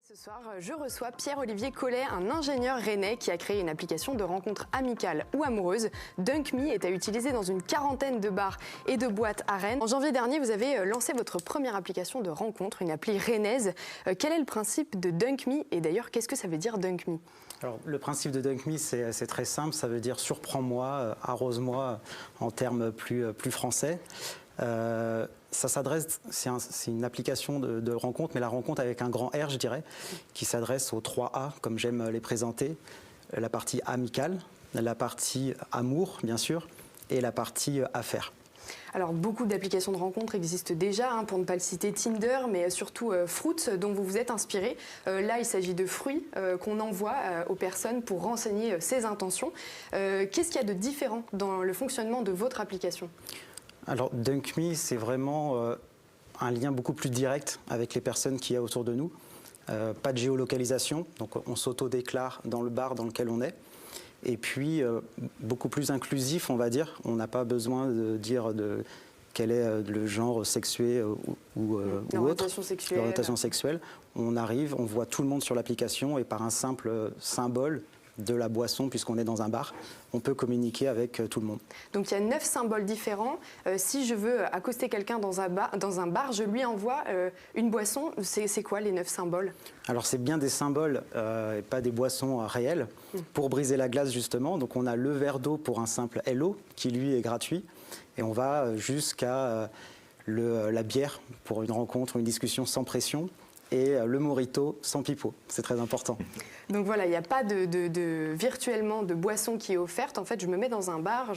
Ce soir, je reçois Pierre-Olivier Collet, un ingénieur rennais qui a créé une application de rencontres amicales ou amoureuses. DunkMe est à utiliser dans une quarantaine de bars et de boîtes à Rennes. En janvier dernier, vous avez lancé votre première application de rencontre, une appli rennaise. Quel est le principe de DunkMe et d'ailleurs, qu'est-ce que ça veut dire DunkMe? Alors, le principe de DunkMe, c'est très simple, ça veut dire surprends-moi, arrose-moi en termes plus français. Ça s'adresse, c'est une application de rencontre, mais la rencontre avec un grand R, je dirais, qui s'adresse aux 3 A, comme j'aime les présenter. La partie amicale, la partie amour, bien sûr, et la partie affaires. Alors, beaucoup d'applications de rencontres existent déjà, pour ne pas le citer, Tinder, mais surtout Fruits, dont vous vous êtes inspiré. Là, il s'agit de fruits qu'on envoie aux personnes pour renseigner ses intentions. Qu'est-ce qu'il y a de différent dans le fonctionnement de votre application ? Alors, DunkMe, c'est vraiment un lien beaucoup plus direct avec les personnes qu'il y a autour de nous. Pas de géolocalisation, donc on s'auto-déclare dans le bar dans lequel on est. Et puis, beaucoup plus inclusif, on va dire. On n'a pas besoin de dire quel est le genre sexué ou autre. L'orientation sexuelle. On arrive, on voit tout le monde sur l'application et par un simple symbole de la boisson, puisqu'on est dans un bar, on peut communiquer avec tout le monde. Donc il y a 9 symboles différents. Si je veux accoster quelqu'un dans un bar, je lui envoie une boisson. C'est quoi les 9 symboles? Alors c'est bien des symboles et pas des boissons réelles, pour briser la glace justement. Donc on a le verre d'eau pour un simple hello, qui lui est gratuit. Et on va jusqu'à la bière pour une rencontre, une discussion sans pression. Et le mojito sans pipeau, c'est très important. Donc voilà, il n'y a pas virtuellement de boisson qui est offerte. En fait, je me mets dans un bar,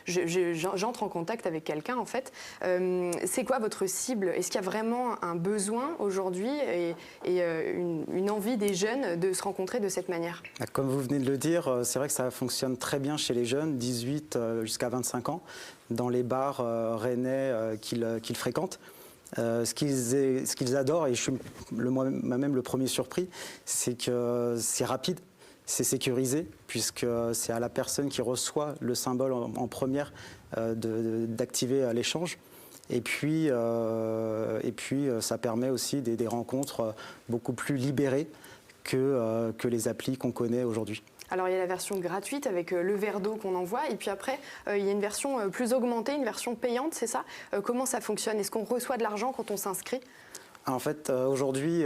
j'entre en contact avec quelqu'un en fait. C'est quoi votre cible? Est-ce qu'il y a vraiment un besoin aujourd'hui et une envie des jeunes de se rencontrer de cette manière? Comme vous venez de le dire, c'est vrai que ça fonctionne très bien chez les jeunes, 18 jusqu'à 25 ans, dans les bars rennais qu'ils fréquentent. Ce qu'ils adorent, et je suis moi-même le premier surpris, c'est que c'est rapide, c'est sécurisé, puisque c'est à la personne qui reçoit le symbole en première d'activer l'échange. Et puis, ça permet aussi des rencontres beaucoup plus libérées que les applis qu'on connaît aujourd'hui. Alors il y a la version gratuite avec le verre d'eau qu'on envoie et puis après il y a une version plus augmentée, une version payante, c'est ça? Comment ça fonctionne? Est-ce qu'on reçoit de l'argent quand on s'inscrit? En fait, aujourd'hui,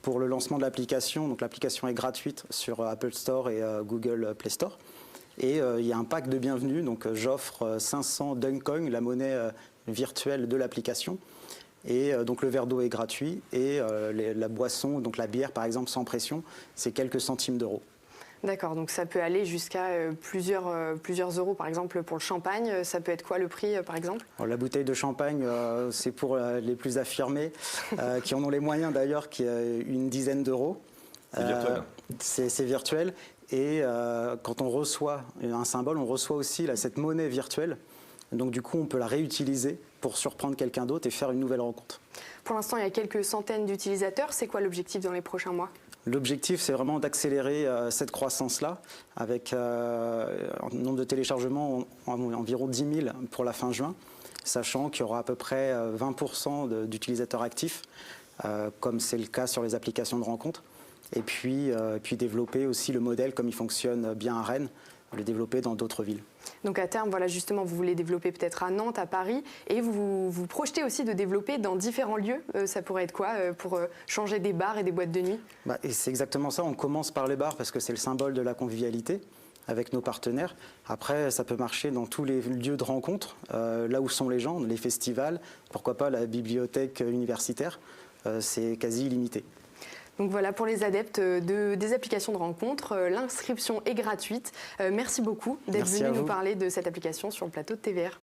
pour le lancement de l'application, donc l'application est gratuite sur Apple Store et Google Play Store. Et il y a un pack de bienvenue, donc j'offre 500 Duncoin, la monnaie virtuelle de l'application. Et donc le verre d'eau est gratuit et la boisson, donc la bière par exemple sans pression, c'est quelques centimes d'euros. D'accord, donc ça peut aller jusqu'à plusieurs euros, par exemple pour le champagne. Ça peut être quoi le prix, par exemple? Alors, la bouteille de champagne, c'est pour les plus affirmés, qui en ont les moyens d'ailleurs, qui est une dizaine d'euros. C'est virtuel. C'est virtuel. Et quand on reçoit un symbole, on reçoit aussi cette monnaie virtuelle. Donc du coup, on peut la réutiliser pour surprendre quelqu'un d'autre et faire une nouvelle rencontre. Pour l'instant, il y a quelques centaines d'utilisateurs. C'est quoi l'objectif dans les prochains mois? L'objectif, c'est vraiment d'accélérer cette croissance-là, avec un nombre de téléchargements environ 10 000 pour la fin juin, sachant qu'il y aura à peu près 20% d'utilisateurs actifs, comme c'est le cas sur les applications de rencontres. Et puis développer aussi le modèle, comme il fonctionne bien à Rennes, le développer dans d'autres villes. Donc à terme, voilà, justement, vous voulez développer peut-être à Nantes, à Paris, et vous projetez aussi de développer dans différents lieux. Ça pourrait être quoi pour changer des bars et des boîtes de nuit? Et c'est exactement ça, on commence par les bars parce que c'est le symbole de la convivialité avec nos partenaires. Après, ça peut marcher dans tous les lieux de rencontre, là où sont les gens, les festivals, pourquoi pas la bibliothèque universitaire, c'est quasi illimité. Donc voilà, pour les adeptes des applications de rencontres, l'inscription est gratuite. Merci beaucoup d'être venu nous parler de cette application sur le plateau de TVR.